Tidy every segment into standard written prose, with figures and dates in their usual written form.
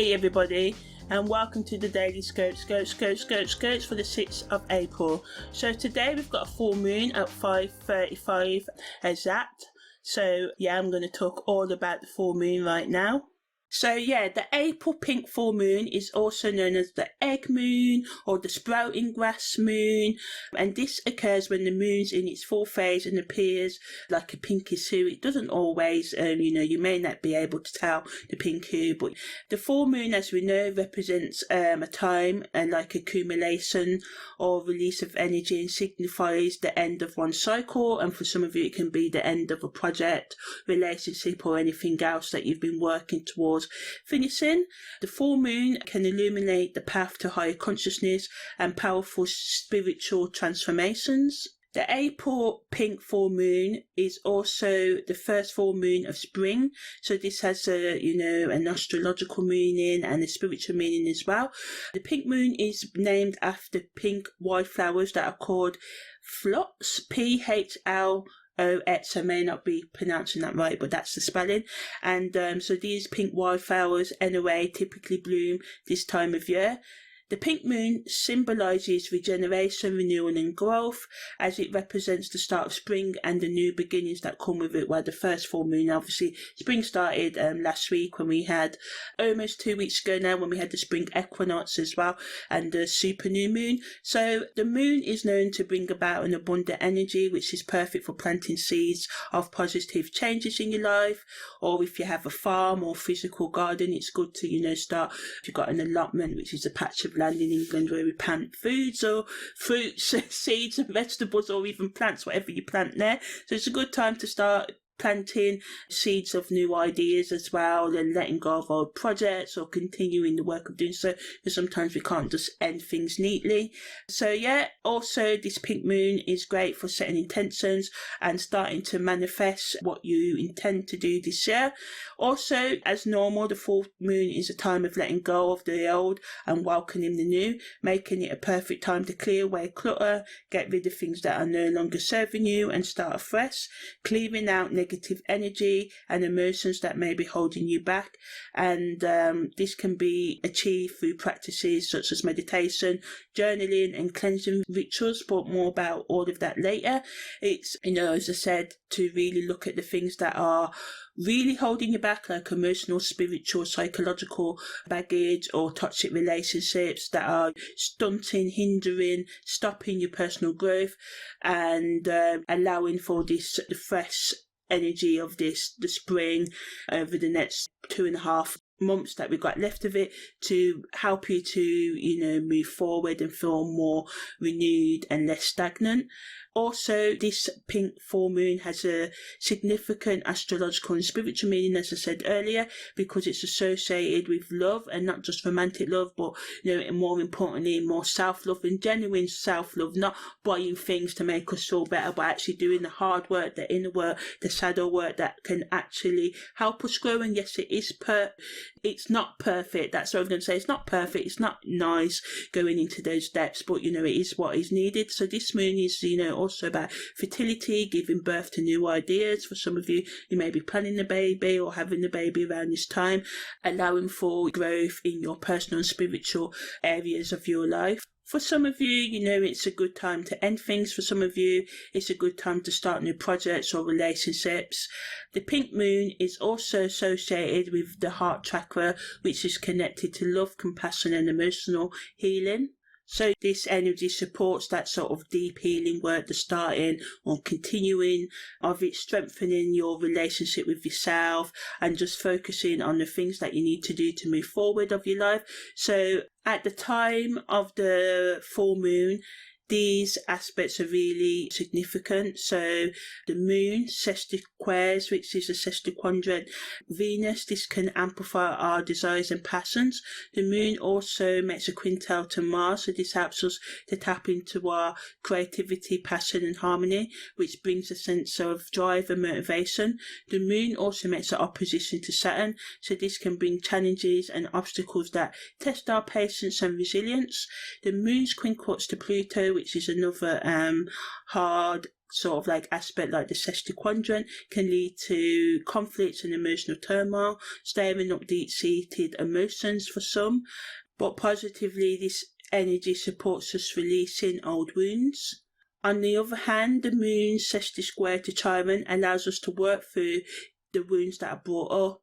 Hey everybody, and welcome to the Daily Scopes for the 6th of April. So today we've got a full moon at 5:35 exact. So yeah, I'm going to talk all about the full moon right now. So yeah, the April pink full moon is also known as the egg moon or the sprouting grass moon, and this occurs when the moon's in its full phase and appears like a pinkish hue. It doesn't always, you may not be able to tell the pink hue, but the full moon, as we know, represents a time and like accumulation or release of energy, and signifies the end of one cycle. And for some of you, it can be the end of a project, relationship, or anything else that you've been working towards finishing. The full moon can illuminate the path to higher consciousness and powerful spiritual transformations. The April pink full moon is also the first full moon of spring, so this has an astrological meaning and a spiritual meaning as well. The pink moon is named after pink wildflowers that are called phlox, PHLOX. I may not be pronouncing that right, but that's the spelling. And so these pink wildflowers, anyway, typically bloom this time of year. The pink moon symbolises regeneration, renewal and growth, as it represents the start of spring and the new beginnings that come with it. Well, the first full moon, obviously, spring started last week when we had, almost 2 weeks ago now, when we had the spring equinox as well, and the super new moon. So the moon is known to bring about an abundant energy, which is perfect for planting seeds of positive changes in your life. Or if you have a farm or physical garden, it's good to, start, if you've got an allotment, which is a patch of land in England where we plant foods or fruits, seeds and vegetables, or even plants, whatever you plant there. So it's a good time to start planting seeds of new ideas as well, and letting go of old projects or continuing the work of doing so, because sometimes we can't just end things neatly. So yeah, also this pink moon is great for setting intentions and starting to manifest what you intend to do this year. Also, as normal, the full moon is a time of letting go of the old and welcoming the new, making it a perfect time to clear away clutter, get rid of things that are no longer serving you and start afresh, clearing out negative energy and emotions that may be holding you back. And this can be achieved through practices such as meditation, journaling and cleansing rituals, but more about all of that later. It's, as I said, to really look at the things that are really holding you back, like emotional, spiritual, psychological baggage or toxic relationships that are stunting, hindering, stopping your personal growth, and allowing for this the fresh energy of the spring over the next 2.5 months that we've got left of it, to help you to move forward and feel more renewed and less stagnant. Also, this pink full moon has a significant astrological and spiritual meaning, as I said earlier, because it's associated with love, and not just romantic love, but and more importantly, more self-love and genuine self-love, not buying things to make us feel better, but actually doing the hard work, the inner work, the shadow work that can actually help us grow. And yes, it's not perfect. That's what I'm going to say. It's not perfect. It's not nice going into those depths, but it is what is needed. So this moon is, also about fertility, giving birth to new ideas. For some of you, you may be planning a baby or having a baby around this time, allowing for growth in your personal and spiritual areas of your life. For some of you, it's a good time to end things. For some of you, it's a good time to start new projects or relationships. The pink moon is also associated with the heart chakra, which is connected to love, compassion and emotional healing. So this energy supports that sort of deep healing work, the starting or continuing of it, strengthening your relationship with yourself and just focusing on the things that you need to do to move forward of your life. So at the time of the full moon, these aspects are really significant. So the moon sextiquares, which is a sextiquadrant Venus. This can amplify our desires and passions. The moon also makes a quintel to Mars, so this helps us to tap into our creativity, passion and harmony, which brings a sense of drive and motivation. The moon also makes an opposition to Saturn, so this can bring challenges and obstacles that test our patience and resilience. The moon's quincunx to Pluto, which is another hard sort of like aspect like the sextile quadrant can lead to conflicts and emotional turmoil, stirring up deep-seated emotions for some. But positively, this energy supports us releasing old wounds. On the other hand, the moon sextile square to Chiron allows us to work through the wounds that are brought up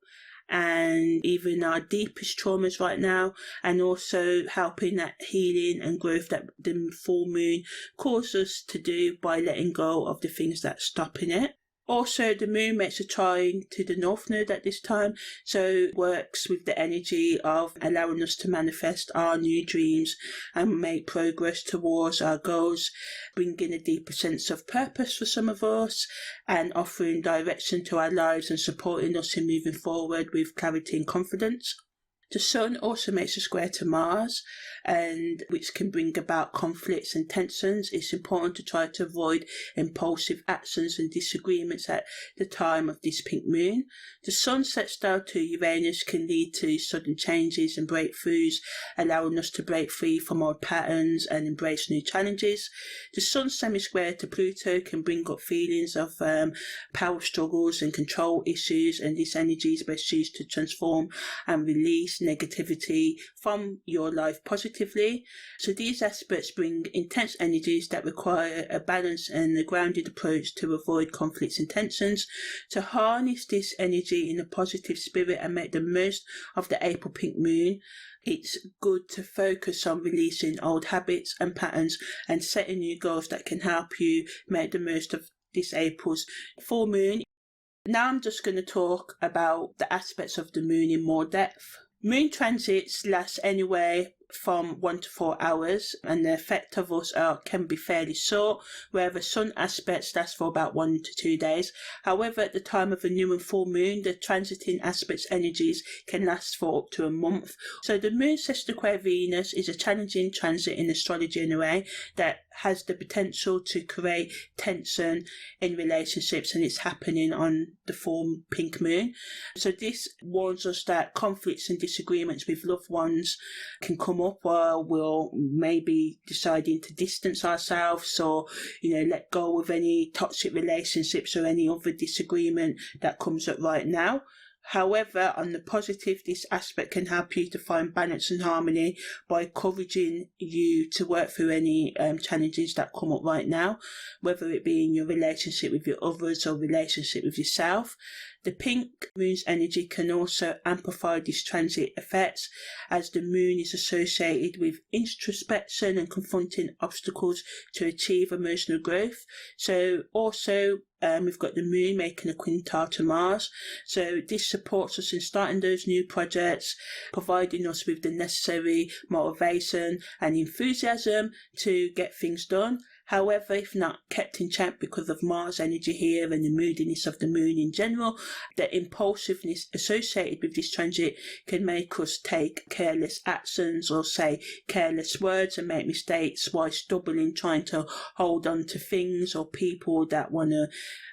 and even our deepest traumas right now, and also helping that healing and growth that the full moon causes us to do by letting go of the things that are stopping it. Also, the moon makes a trine to the North Node at this time, so works with the energy of allowing us to manifest our new dreams and make progress towards our goals, bringing a deeper sense of purpose for some of us and offering direction to our lives and supporting us in moving forward with clarity and confidence. The Sun also makes a square to Mars, and which can bring about conflicts and tensions. It's important to try to avoid impulsive actions and disagreements at the time of this pink moon. The Sun sextile to Uranus can lead to sudden changes and breakthroughs, allowing us to break free from old patterns and embrace new challenges. The Sun semi-square to Pluto can bring up feelings of power struggles and control issues, and this energy is best used to transform and release negativity from your life positively. So these aspects bring intense energies that require a balanced and a grounded approach to avoid conflicts and tensions. To harness this energy in a positive spirit and make the most of the April pink moon, it's good to focus on releasing old habits and patterns and setting new goals that can help you make the most of this April's full moon. Now I'm just going to talk about the aspects of the moon in more depth. Moon transits last anywhere from 1 to 4 hours, and the effect of us can be fairly short, whereas sun aspects last for about 1 to 2 days. However, at the time of a new and full moon, the transiting aspects energies can last for up to a month. So the moon sextile square Venus is a challenging transit in astrology in a way that has the potential to create tension in relationships, and it's happening on the full pink moon. So this warns us that conflicts and disagreements with loved ones can come up while we're maybe deciding to distance ourselves or, let go of any toxic relationships or any other disagreement that comes up right now. However, on the positive, this aspect can help you to find balance and harmony by encouraging you to work through any challenges that come up right now, whether it be in your relationship with your others or relationship with yourself. The pink moon's energy can also amplify these transit effects, as the moon is associated with introspection and confronting obstacles to achieve emotional growth. So also we've got the moon making a quintile to Mars. So this supports us in starting those new projects, providing us with the necessary motivation and enthusiasm to get things done. However, if not kept in check because of Mars energy here and the moodiness of the moon in general, the impulsiveness associated with this transit can make us take careless actions or say careless words and make mistakes while stubbornly trying to hold on to things or people that want to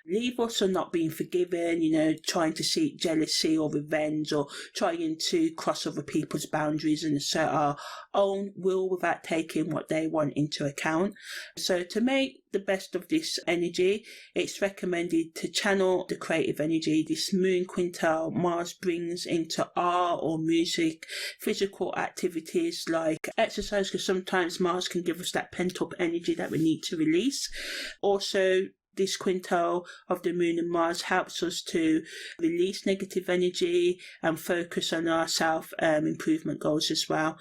leave us or not being forgiven, trying to seek jealousy or revenge or trying to cross other people's boundaries and assert our own will without taking what they want into account. So to make the best of this energy, it's recommended to channel the creative energy this moon quintile Mars brings into art or music, physical activities like exercise, because sometimes Mars can give us that pent-up energy that we need to release. Also, this quintile of the moon and Mars helps us to release negative energy and focus on our self-improvement goals as well,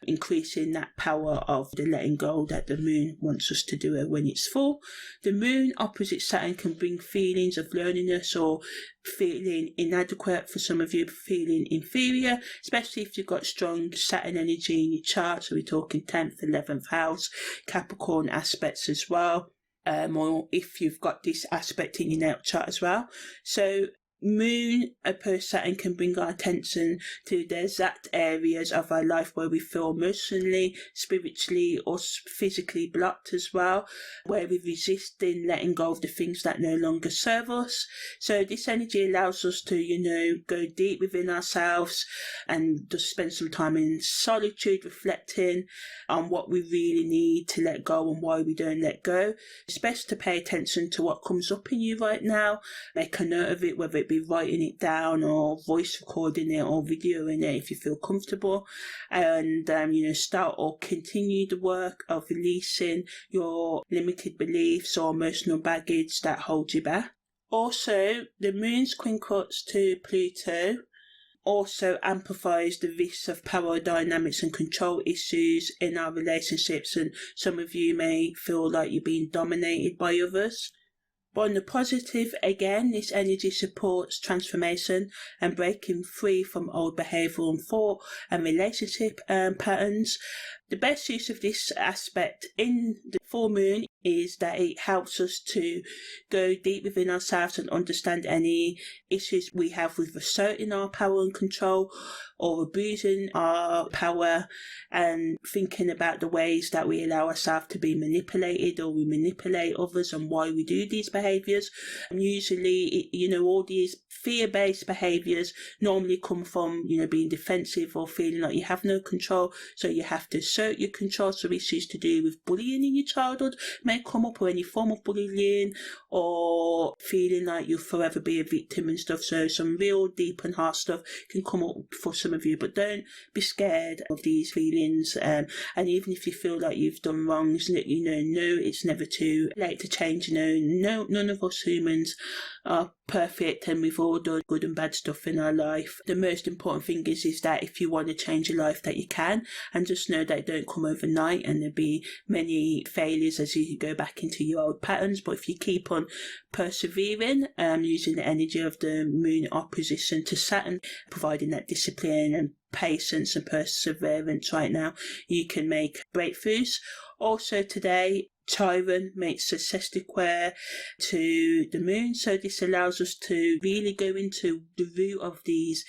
increasing that power of the letting go that the moon wants us to do it when it's full. The moon opposite Saturn can bring feelings of loneliness or feeling inadequate, for some of you feeling inferior, especially if you've got strong Saturn energy in your chart. So we're talking 10th, 11th house, Capricorn aspects as well. Or if you've got this aspect in your natal chart as well. So moon opposed Saturn can bring our attention to the exact areas of our life where we feel emotionally, spiritually or physically blocked as well, where we resist in letting go of the things that no longer serve us. So this energy allows us to, go deep within ourselves and just spend some time in solitude, reflecting on what we really need to let go and why we don't let go. It's best to pay attention to what comes up in you right now, make a note of it, whether it be writing it down or voice recording it or videoing it if you feel comfortable, and start or continue the work of releasing your limited beliefs or emotional baggage that hold you back. Also, the moon's quincunx to Pluto also amplifies the risks of power dynamics and control issues in our relationships, and some of you may feel like you're being dominated by others. But on the positive, again, this energy supports transformation and breaking free from old behavioural and thought and relationship patterns. The best use of this aspect in the full moon is that it helps us to go deep within ourselves and understand any issues we have with asserting our power and control or abusing our power, and thinking about the ways that we allow ourselves to be manipulated or we manipulate others and why we do these behaviours. And usually, all these fear-based behaviours normally come from, being defensive or feeling like you have no control, so you have to assert your control. So issues to do with bullying in your childhood may come up, or any form of bullying, or feeling like you'll forever be a victim and stuff. So some real deep and hard stuff can come up for some of you, but don't be scared of these feelings, and even if you feel like you've done wrongs, no, it's never too late to change. None of us humans are perfect, and we've all done good and bad stuff in our life. The most important thing is that if you want to change your life, that you can, and just know that it don't come overnight, and there'll be many failures as you go back into your old patterns. But if you keep on persevering, using the energy of the moon opposition to Saturn, providing that discipline and patience and perseverance right now, you can make breakthroughs. Also today, Chiron makes a sextiquare to the moon, so this allows us to really go into the root of these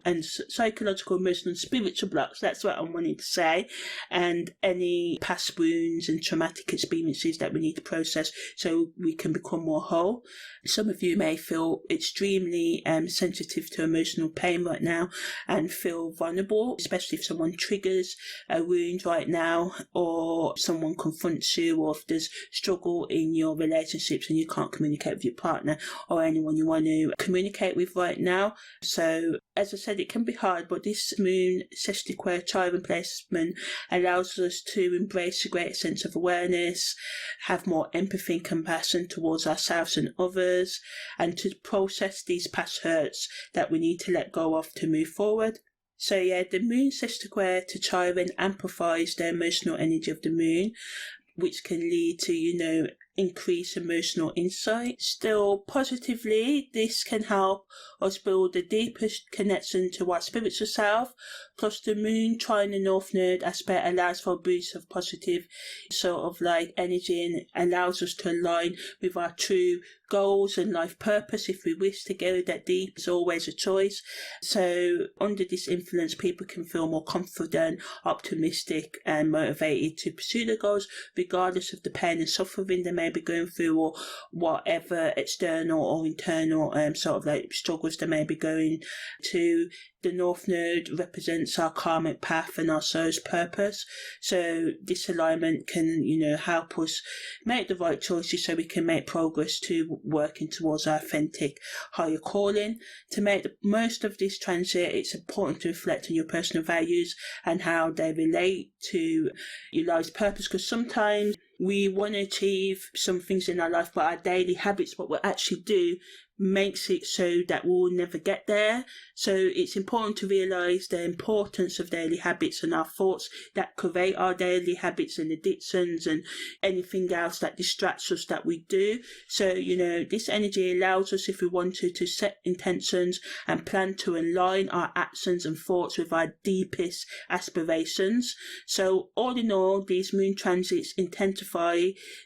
and psychological, emotional and spiritual blocks, that's what I'm wanting to say, and any past wounds and traumatic experiences that we need to process so we can become more whole. Some of you may feel extremely sensitive to emotional pain right now and feel vulnerable, especially if someone triggers a wound right now, or someone confronts you, or if there's struggle in your relationships and you can't communicate with your partner or anyone you want to communicate with right now. So as I said, it can be hard, but this moon sextiquare Chiron placement allows us to embrace a greater sense of awareness, have more empathy and compassion towards ourselves and others, and to process these past hurts that we need to let go of to move forward. So the moon sextiquare to Chiron amplifies the emotional energy of the moon, which can lead to, increase emotional insight. Still, positively, this can help us build the deepest connection to our spiritual self. Plus, the moon trine the north node aspect allows for a boost of positive sort of like energy and allows us to align with our true goals and life purpose. If we wish to go that deep, it's always a choice. So under this influence, people can feel more confident, optimistic and motivated to pursue their goals, regardless of the pain and suffering they may be going through, or whatever external or internal sort of like struggles they may be going to. The North Node represents our karmic path and our soul's purpose. So this alignment can, help us make the right choices so we can make progress to working towards our authentic higher calling. To make the most of this transit, it's important to reflect on your personal values and how they relate to your life's purpose, because sometimes we want to achieve some things in our life, but our daily habits, what we actually do, makes it so that we'll never get there. So it's important to realise the importance of daily habits and our thoughts that create our daily habits and addictions and anything else that distracts us that we do. So, this energy allows us, if we wanted, to set intentions and plan to align our actions and thoughts with our deepest aspirations. So all in all, these moon transits intensify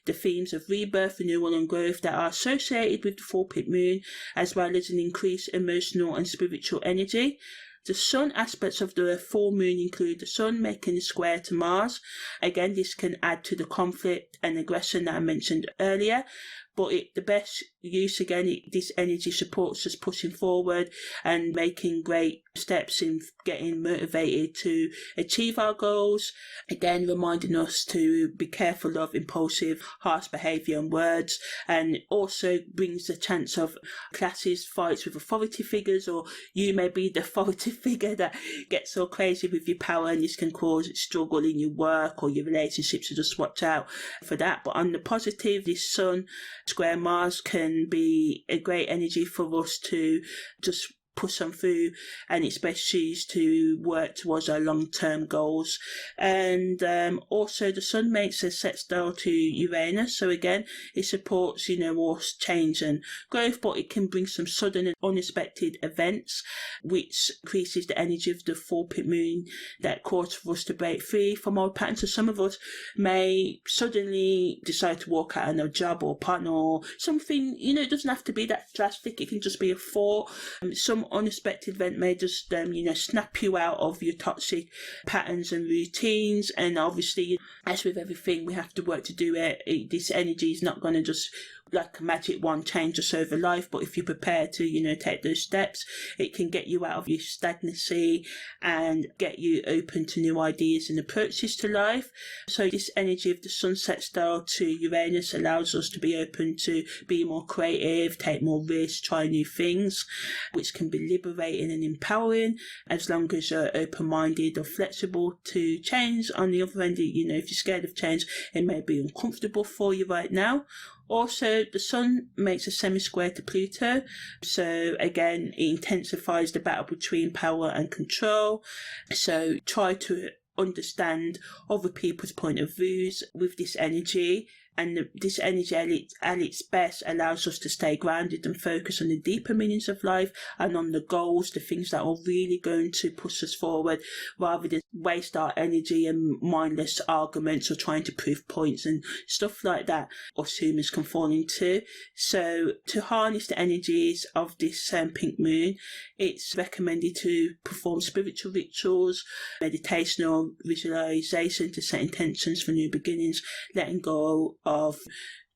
the themes of rebirth, renewal and growth that are associated with the full pit moon, moon, as well as an increased emotional and spiritual energy. The sun aspects of the full moon include the sun making a square to Mars. Again, this can add to the conflict and aggression that I mentioned earlier. But the best use, again, this energy supports us pushing forward and making great steps in getting motivated to achieve our goals. Again, reminding us to be careful of impulsive, harsh behaviour and words, and also brings the chance of clashes, fights with authority figures, or you may be the authority figure that gets so crazy with your power, and this can cause struggle in your work or your relationships, so just watch out for that. But on the positive, this sun square Mars can be a great energy for us to just push on through, and it's best used to work towards our long-term goals. And also the sun makes a sextile to Uranus, so again it supports more change and growth, but it can bring some sudden and unexpected events which increases the energy of the full pit moon that cause for us to break free from old patterns. So some of us may suddenly decide to walk out on a job or partner or something. It doesn't have to be that drastic, it can just be a thought. Some unexpected event may just snap you out of your toxic patterns and routines. And obviously, as with everything, we have to work to do it. This energy is not going to just like a magic wand change us over life, but if you're prepared to take those steps, it can get you out of your stagnancy and get you open to new ideas and approaches to life. So this energy of the sunset star to Uranus allows us to be open to be more creative, take more risks, try new things, which can be liberating and empowering as long as you're open-minded or flexible to change. On the other end, if you're scared of change, it may be uncomfortable for you right now. Also, the sun makes a semi-square to Pluto, so again, it intensifies the battle between power and control. So try to understand other people's point of views with this energy. And this energy at its best allows us to stay grounded and focus on the deeper meanings of life and on the goals, the things that are really going to push us forward, rather than waste our energy in mindless arguments or trying to prove points and stuff like that us humans can fall into. So to harness the energies of this pink moon, it's recommended to perform spiritual rituals, meditation or visualization to set intentions for new beginnings, letting go of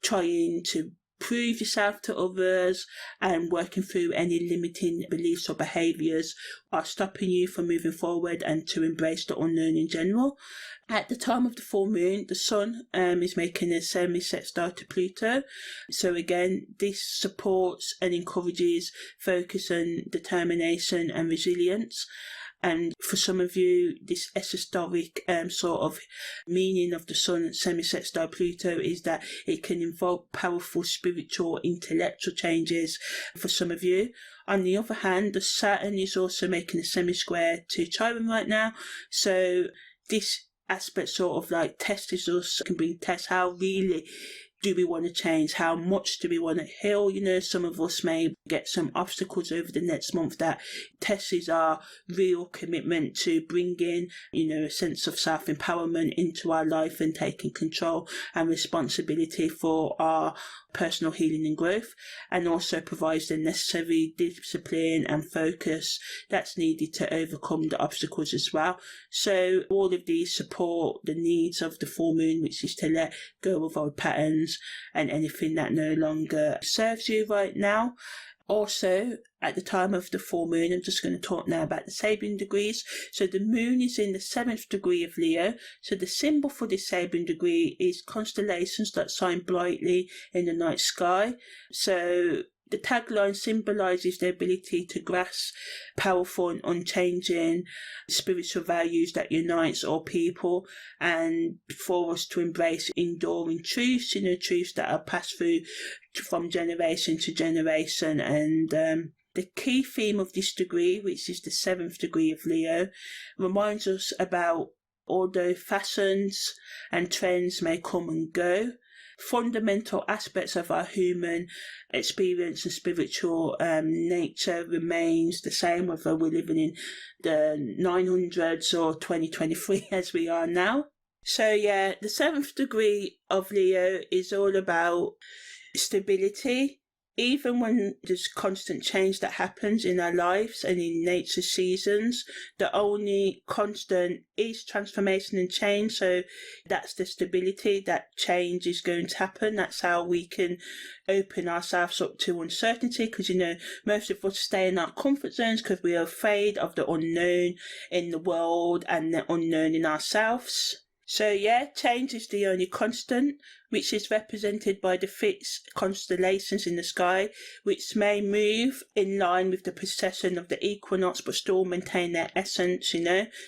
trying to prove yourself to others and working through any limiting beliefs or behaviours are stopping you from moving forward, and to embrace the unknown in general. At the time of the full moon, the sun is making a semi-sextile to Pluto. So again, this supports and encourages focus and determination and resilience. And for some of you, this esoteric sort of meaning of the sun semi-sextile Pluto is that it can involve powerful spiritual, intellectual changes for some of you. On the other hand, the Saturn is also making a semi-square to Chiron right now. So this aspect sort of like tests us, can bring tests. How really do we want to change? How much do we want to heal? Some of us may get some obstacles over the next month that tests our real commitment to bringing, a sense of self-empowerment into our life and taking control and responsibility for our personal healing and growth, and also provides the necessary discipline and focus that's needed to overcome the obstacles as well. So all of these support the needs of the full moon, which is to let go of old patterns and anything that no longer serves you right now. Also, at the time of the full moon, I'm just going to talk now about the Sabian degrees. So the moon is in the 7th degree of Leo. So the symbol for this Sabian degree is constellations that shine brightly in the night sky. So the tagline symbolises the ability to grasp powerful and unchanging spiritual values that unites all people, and for us to embrace enduring truths, truths that are passed through from generation to generation. And the key theme of this degree, which is the 7th degree of Leo, reminds us about although fashions and trends may come and go, fundamental aspects of our human experience and spiritual nature remains the same, whether we're living in the 900s or 2023 as we are now. So yeah, the 7th degree of Leo is all about stability, even when there's constant change that happens in our lives and in nature's seasons, the only constant is transformation and change. So that's the stability, that change is going to happen. That's how we can open ourselves up to uncertainty, because most of us stay in our comfort zones because we are afraid of the unknown in the world and the unknown in ourselves. So yeah, change is the only constant, which is represented by the fixed constellations in the sky, which may move in line with the precession of the equinox but still maintain their essence,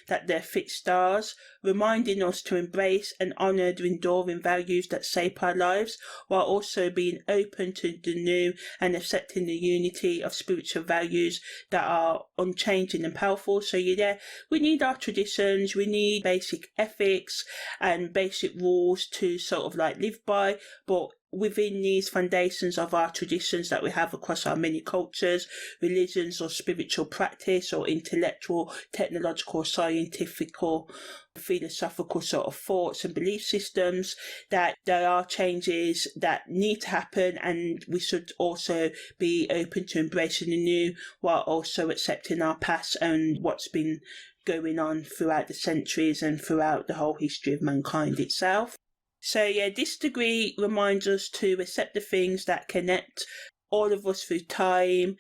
that they're fixed stars, reminding us to embrace and honour the enduring values that shape our lives, while also being open to the new and accepting the unity of spiritual values that are unchanging and powerful. So yeah, we need our traditions, we need basic ethics and basic rules to sort of like live by, but within these foundations of our traditions that we have across our many cultures, religions or spiritual practice or intellectual, technological, scientific or philosophical sort of thoughts and belief systems, that there are changes that need to happen, and we should also be open to embracing the new while also accepting our past and what's been going on throughout the centuries and throughout the whole history of mankind itself. So yeah, this degree reminds us to accept the things that connect all of us through time,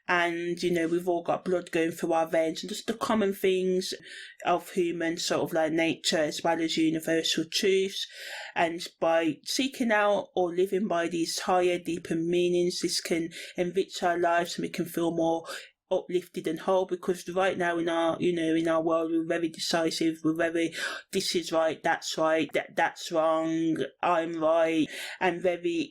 and we've all got blood going through our veins, and just the common things of human sort of like nature as well as universal truths. And by seeking out or living by these higher, deeper meanings, this can enrich our lives and we can feel more uplifted and whole, because right now in our world we're very decisive, we're very this is right, that's wrong, I'm right, and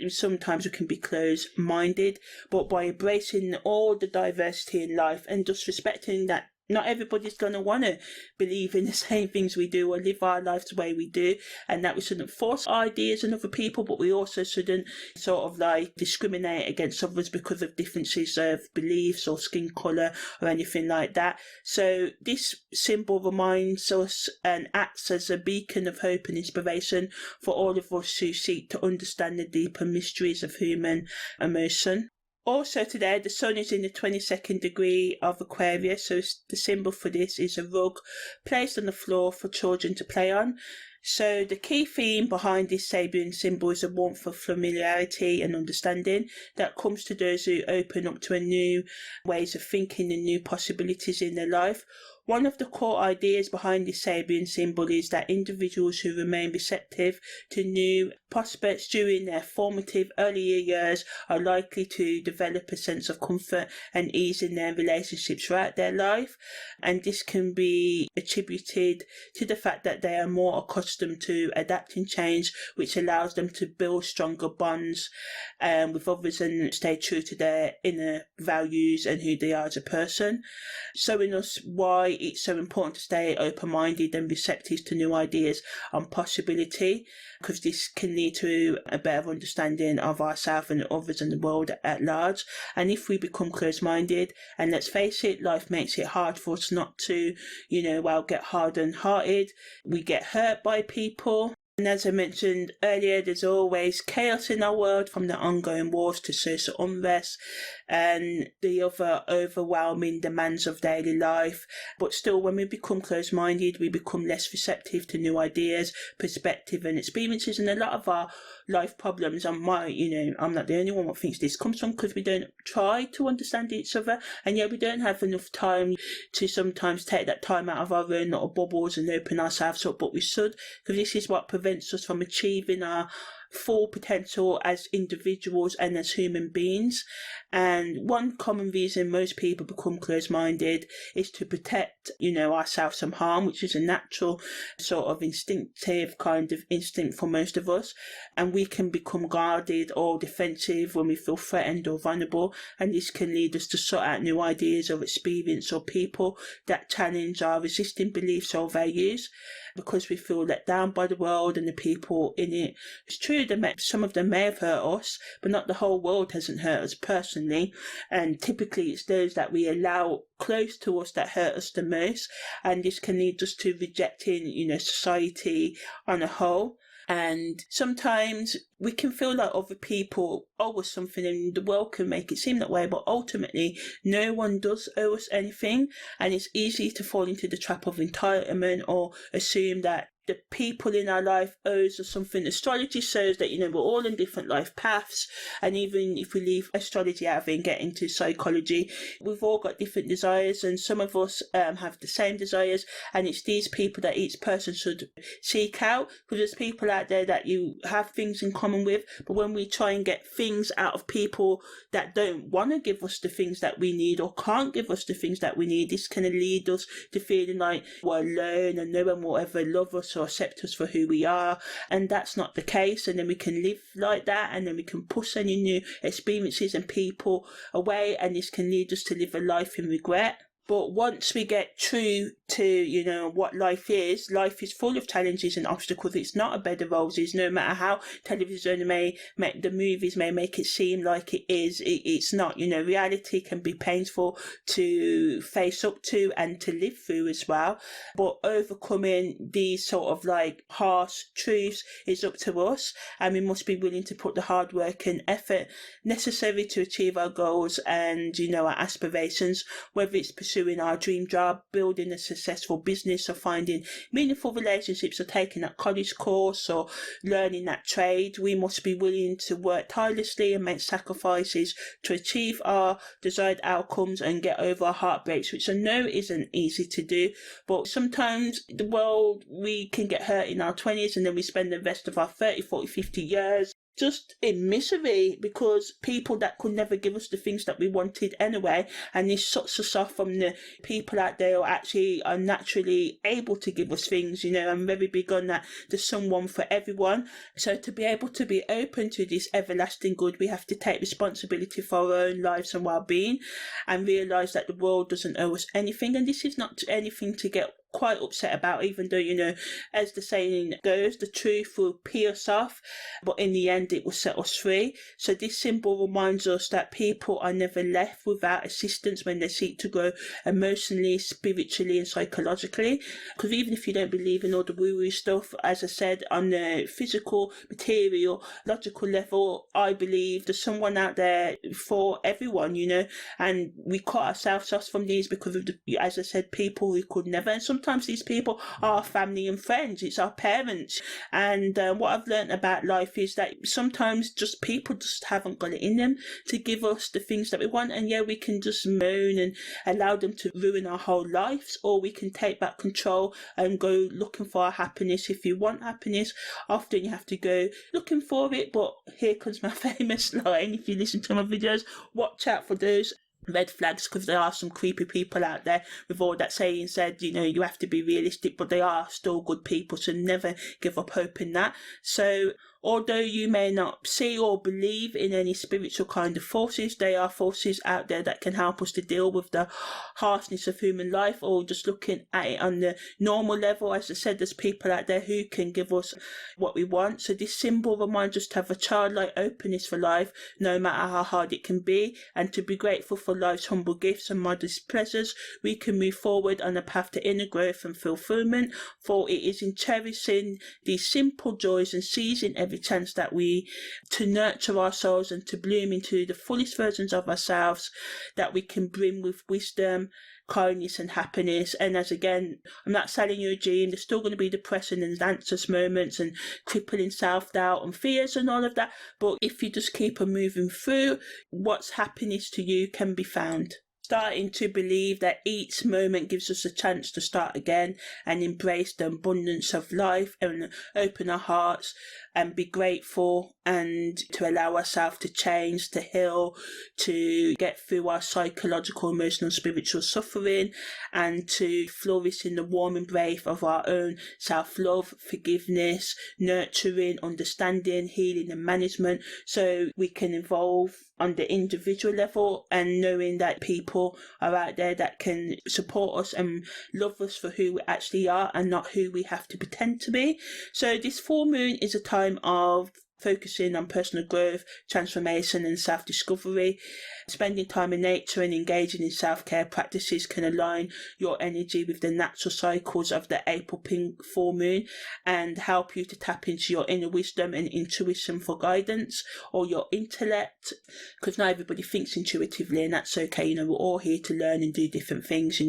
sometimes we can be closed-minded. But by embracing all the diversity in life and just respecting that not everybody's going to want to believe in the same things we do or live our lives the way we do, and that we shouldn't force ideas on other people, but we also shouldn't sort of like discriminate against others because of differences of beliefs or skin colour or anything like that. So this symbol reminds us and acts as a beacon of hope and inspiration for all of us who seek to understand the deeper mysteries of human emotion. Also today, the sun is in the 22nd degree of Aquarius, so the symbol for this is a rug placed on the floor for children to play on. So the key theme behind this Sabian symbol is a warmth of familiarity and understanding that comes to those who open up to a new ways of thinking and new possibilities in their life. One of the core ideas behind the Sabian symbol is that individuals who remain receptive to new prospects during their formative earlier years are likely to develop a sense of comfort and ease in their relationships throughout their life, and this can be attributed to the fact that they are more accustomed to adapting change, which allows them to build stronger bonds with others and stay true to their inner values and who they are as a person, showing us why it's so important to stay open-minded and receptive to new ideas and possibility, because this can lead to a better understanding of ourselves and others and the world at large. And if we become close-minded, and let's face it, life makes it hard for us not to, get hardened-hearted. We get hurt by people. And as I mentioned earlier, there's always chaos in our world, from the ongoing wars to social unrest and the other overwhelming demands of daily life. But still, when we become closed-minded, we become less receptive to new ideas, perspective and experiences. And a lot of our life problems, I'm not the only one that thinks this, comes from because we don't try to understand each other. And we don't have enough time to sometimes take that time out of our own little bubbles and open ourselves up, but we should, because this is what prevents us from achieving our full potential as individuals and as human beings. And one common reason most people become closed-minded is to protect, ourselves from harm, which is a natural sort of instinctive kind of instinct for most of us. And we can become guarded or defensive when we feel threatened or vulnerable, and this can lead us to sort out new ideas or experience or people that challenge our existing beliefs or values, because we feel let down by the world and the people in it. It's true that some of them may have hurt us, but not the whole world hasn't hurt us personally, and typically it's those that we allow close to us that hurt us the most, and this can lead us to rejecting, society on a whole. And sometimes we can feel like other people owe us something, and the world can make it seem that way, but ultimately no one does owe us anything. And it's easy to fall into the trap of entitlement or assume that the people in our life owes us something. Astrology shows that, we're all in different life paths, and even if we leave astrology out of it and get into psychology, we've all got different desires, and some of us have the same desires, and it's these people that each person should seek out, because there's people out there that you have things in common with, but when we try and get things out of people that don't want to give us the things that we need or can't give us the things that we need, this can lead us to feeling like we're alone and no one will ever love us or accept us for who we are, and that's not the case. And then we can live like that, and then we can push any new experiences and people away, and this can lead us to live a life in regret. But once we get true to, what life is full of challenges and obstacles. It's not a bed of roses, no matter how television the movies may make it seem like it is. It's not, reality can be painful to face up to and to live through as well. But overcoming these sort of like harsh truths is up to us, and we must be willing to put the hard work and effort necessary to achieve our goals and, our aspirations, whether it's pursuing our dream job, building a successful business, or finding meaningful relationships, or taking that college course, or learning that trade. We must be willing to work tirelessly and make sacrifices to achieve our desired outcomes and get over our heartbreaks, which I know isn't easy to do. But sometimes we can get hurt in our 20s, and then we spend the rest of our 30, 40, 50 years just in misery because people that could never give us the things that we wanted anyway. And this shuts us off from the people out there who actually are naturally able to give us things. I'm very big on that. There's someone for everyone. So to be able to be open to this everlasting good, we have to take responsibility for our own lives and well-being, and realise that the world doesn't owe us anything. And this is not anything to get quite upset about, even though, as the saying goes, the truth will pee us off, but in the end it will set us free. So this symbol reminds us that people are never left without assistance when they seek to grow emotionally, spiritually and psychologically. Because even if you don't believe in all the woo-woo stuff, as I said, on the physical, material, logical level, I believe there's someone out there for everyone, and we cut ourselves off from these because of as I said, people who could never. And sometimes these people are family and friends, it's our parents. And what I've learned about life is that sometimes just people just haven't got it in them to give us the things that we want. And we can just moan and allow them to ruin our whole lives, or we can take back control and go looking for our happiness. If you want happiness, often you have to go looking for it. But here comes my famous line: if you listen to my videos, watch out for those red flags, because there are some creepy people out there. With all that saying said, you have to be realistic, but they are still good people, so never give up hope in that. So although you may not see or believe in any spiritual kind of forces, there are forces out there that can help us to deal with the harshness of human life, or just looking at it on the normal level. As I said, there's people out there who can give us what we want. So this symbol reminds us to have a childlike openness for life, no matter how hard it can be, and to be grateful for life's humble gifts and modest pleasures. We can move forward on a path to inner growth and fulfillment, for it is in cherishing these simple joys and seizing every chance that to nurture ourselves and to bloom into the fullest versions of ourselves that we can bring with wisdom, kindness and happiness. And as again, I'm not selling you a dream. There's still going to be depressing and anxious moments and crippling self-doubt and fears and all of that, but if you just keep on moving through, what's happiness to you can be found. Starting to believe that each moment gives us a chance to start again and embrace the abundance of life, and open our hearts and be grateful, and to allow ourselves to change, to heal, to get through our psychological, emotional, spiritual suffering, and to flourish in the warm embrace of our own self-love, forgiveness, nurturing, understanding, healing and management, so we can evolve on the individual level, and knowing that people are out there that can support us and love us for who we actually are and not who we have to pretend to be. So this full moon is a time of focusing on personal growth, transformation and self-discovery. Spending time in nature and engaging in self-care practices can align your energy with the natural cycles of the April pink full moon and help you to tap into your inner wisdom and intuition for guidance, or your intellect, because not everybody thinks intuitively, and that's okay. We're all here to learn and do different things,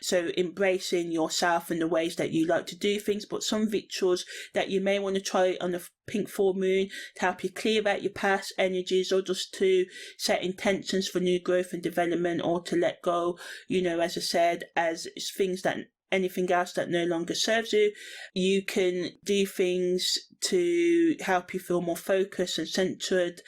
so embracing yourself and the ways that you like to do things, but some rituals that you may want to try on a pink full moon to help you clear out your past energies, or just to set intentions for new growth and development, or to let go, as I said, as things that anything else that no longer serves you. You can do things to help you feel more focused and centered,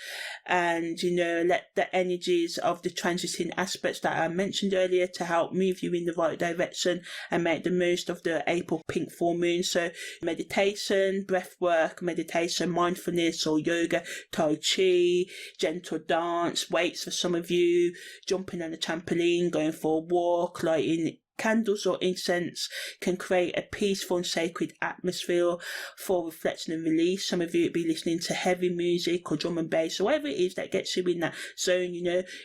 and let the energies of the transiting aspects that I mentioned earlier to help move you in the right direction and make the most of the April pink full moon. So meditation, breath work, meditation, mindfulness or yoga, tai chi, gentle dance, weights for some of you, jumping on a trampoline, going for a walk, lighting candles or incense can create a peaceful and sacred atmosphere for reflection and release. Some of you would be listening to heavy music or drum and bass or whatever it is that gets you in that zone.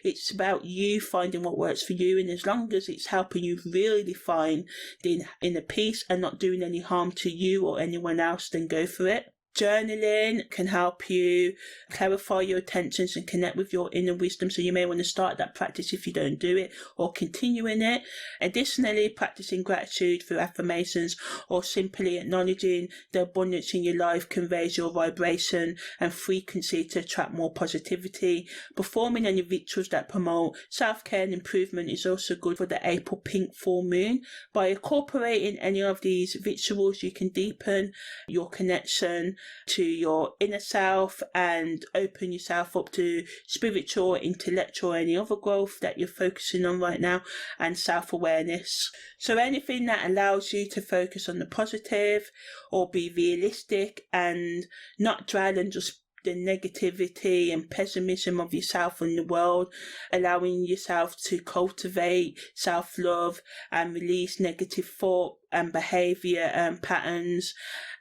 It's about you finding what works for you, and as long as it's helping you really find the inner peace and not doing any harm to you or anyone else, then go for it. Journaling can help you clarify your intentions and connect with your inner wisdom, so you may want to start that practice if you don't do it, or continue in it. Additionally, practicing gratitude through affirmations or simply acknowledging the abundance in your life can raise your vibration and frequency to attract more positivity. Performing any rituals that promote self-care and improvement is also good for the April pink full moon. By incorporating any of these rituals, you can deepen your connection to your inner self and open yourself up to spiritual, intellectual, any other growth that you're focusing on right now, and self-awareness. So anything that allows you to focus on the positive or be realistic and not dwell on just the negativity and pessimism of yourself and the world, allowing yourself to cultivate self-love and release negative thought and behaviour patterns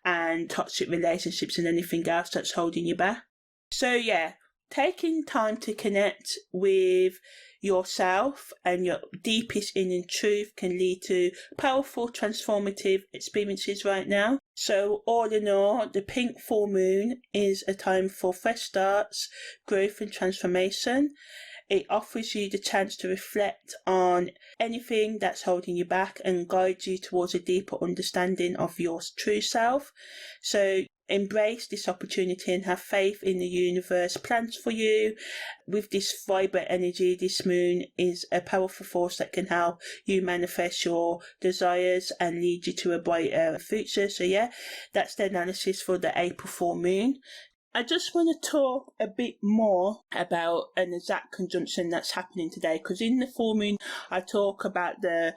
and toxic relationships and anything else that's holding you back. So taking time to connect with yourself and your deepest inner truth can lead to powerful transformative experiences right now. So all in all, the pink full moon is a time for fresh starts, growth and transformation. It offers you the chance to reflect on anything that's holding you back and guide you towards a deeper understanding of your true self. So embrace this opportunity and have faith in the universe plans for you. With this vibrant energy, this moon is a powerful force that can help you manifest your desires and lead you to a brighter future. So that's the analysis for the April full moon. I just want to talk a bit more about an exact conjunction that's happening today, because in the full moon I talk about the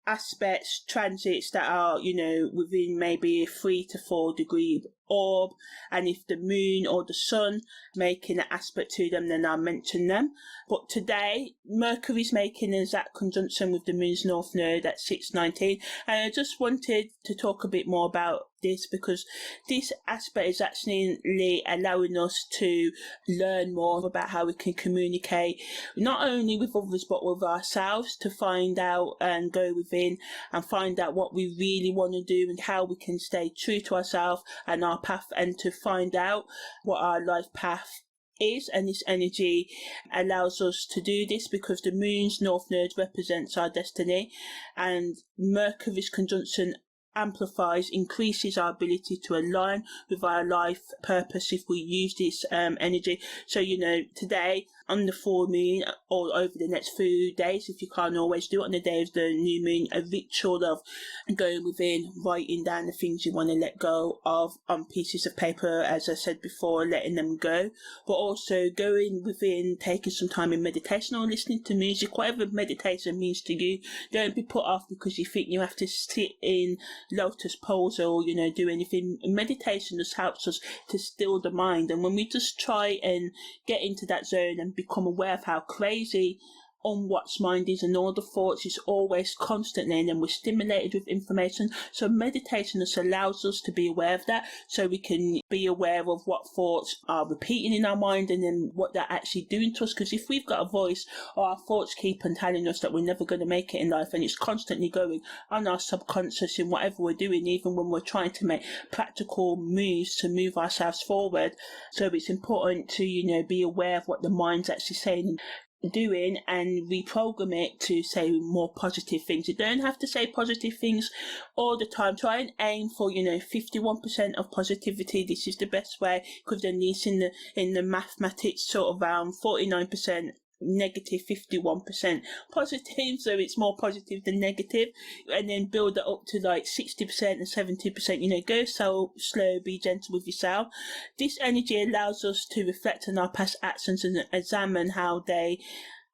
aspects, transits that are, within maybe a 3 to 4 degree orb, and if the moon or the sun making an aspect to them, then I'll mention them. But today Mercury's making an exact conjunction with the moon's north node at 6:19, and I just wanted to talk a bit more about this because this aspect is actually allowing us to learn more about how we can communicate not only with others but with ourselves, to find out and go within and find out what we really want to do and how we can stay true to ourselves and our path, and to find out what our life path is. And this energy allows us to do this because the moon's north node represents our destiny, and Mercury's conjunction amplifies, increases our ability to align with our life purpose if we use this energy. So today on the full moon, or over the next few days, if you can't always do it on the day of the new moon, a ritual of going within, writing down the things you want to let go of on pieces of paper, as I said before, letting them go, but also going within, taking some time in meditation or listening to music, whatever meditation means to you. Don't be put off because you think you have to sit in lotus pose or do anything. Meditation just helps us to still the mind, and when we just try and get into that zone and become aware of how crazy on what's mind is, and all the thoughts is always constantly, and then we're stimulated with information. So meditation just allows us to be aware of that, so we can be aware of what thoughts are repeating in our mind and then what they're actually doing to us. Because if we've got a voice, or our thoughts keep on telling us that we're never going to make it in life, and it's constantly going on our subconscious in whatever we're doing, even when we're trying to make practical moves to move ourselves forward. So it's important to, be aware of what the mind's actually saying, doing, and reprogram it to say more positive things. You don't have to say positive things all the time. Try and aim for 51% of positivity. This is the best way, because then it's in the mathematics sort of around 49% negative, 51% positive, so it's more positive than negative, and then build it up to like 60% and 70%. Go so slow, be gentle with yourself. This energy allows us to reflect on our past actions and examine how they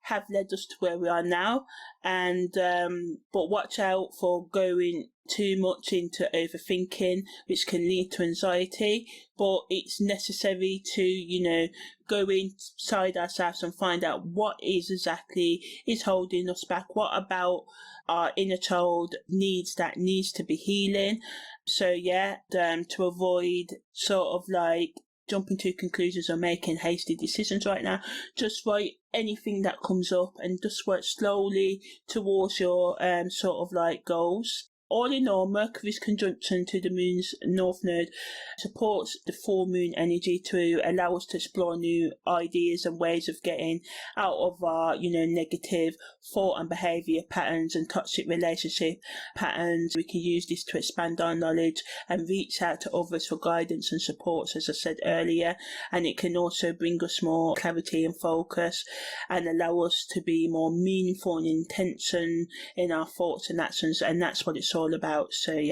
have led us to where we are now, and but watch out for going too much into overthinking, which can lead to anxiety. But it's necessary to go inside ourselves and find out what exactly is holding us back, what about our inner child needs to be healing. So to avoid sort of like jumping to conclusions or making hasty decisions right now, just write anything that comes up and just work slowly towards your sort of like goals. All in all, Mercury's conjunction to the moon's north node supports the full moon energy to allow us to explore new ideas and ways of getting out of our, negative thought and behaviour patterns and toxic relationship patterns. We can use this to expand our knowledge and reach out to others for guidance and support, as I said earlier. And it can also bring us more clarity and focus, and allow us to be more meaningful and intention in our thoughts and actions. And that's what it's all about. So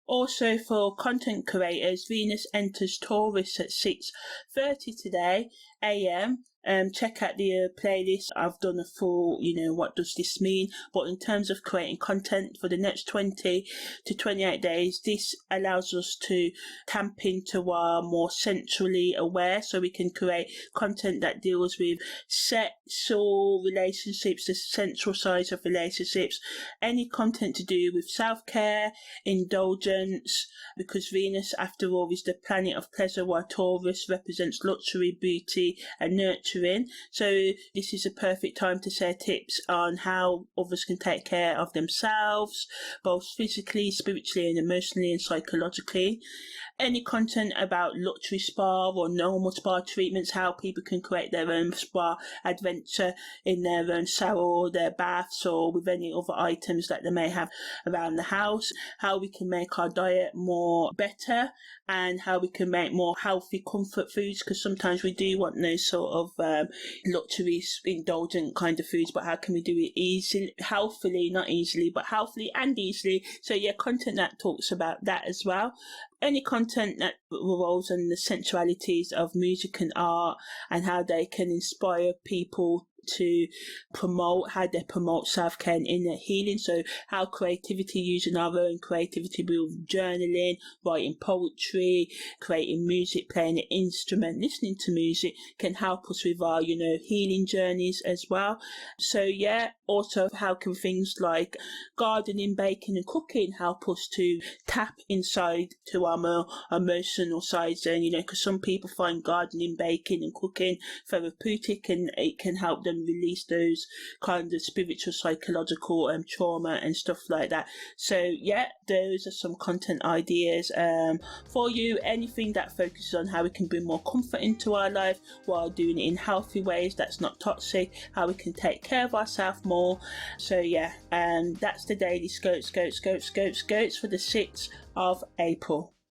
also for content creators, Venus enters Taurus at 6:30 today AM. Check out the playlist. I've done a full, what does this mean? But in terms of creating content for the next 20 to 28 days, this allows us to tap into our more centrally aware, so we can create content that deals with sexual relationships, the central sides of relationships, any content to do with self-care, indulgence, because Venus, after all, is the planet of pleasure, while Taurus represents luxury, beauty, and nurturing. So this is a perfect time to share tips on how others can take care of themselves, both physically, spiritually, and emotionally and psychologically. Any content about luxury spa or normal spa treatments, how people can create their own spa adventure in their own shower or their baths, or with any other items that they may have around the house, how we can make our diet more better, and how we can make more healthy comfort foods, because sometimes we do want those sort of luxury indulgent kind of foods, but how can we do it easily, healthily, not easily, but healthily and easily. So content that talks about that as well. Any content that revolves on the sensualities of music and art, and how they can inspire people to promote, how they promote self-care and inner healing. So how creativity, using our own creativity with journaling, writing poetry, creating music, playing an instrument, listening to music can help us with our, healing journeys as well. So also how can things like gardening, baking and cooking help us to tap inside to our more emotional sides, and because some people find gardening, baking and cooking therapeutic, and it can help them release those kind of spiritual, psychological trauma and stuff like that. So those are some content ideas for you. Anything that focuses on how we can bring more comfort into our life while doing it in healthy ways that's not toxic, how we can take care of ourselves more. So that's the daily scope for the 6th of April.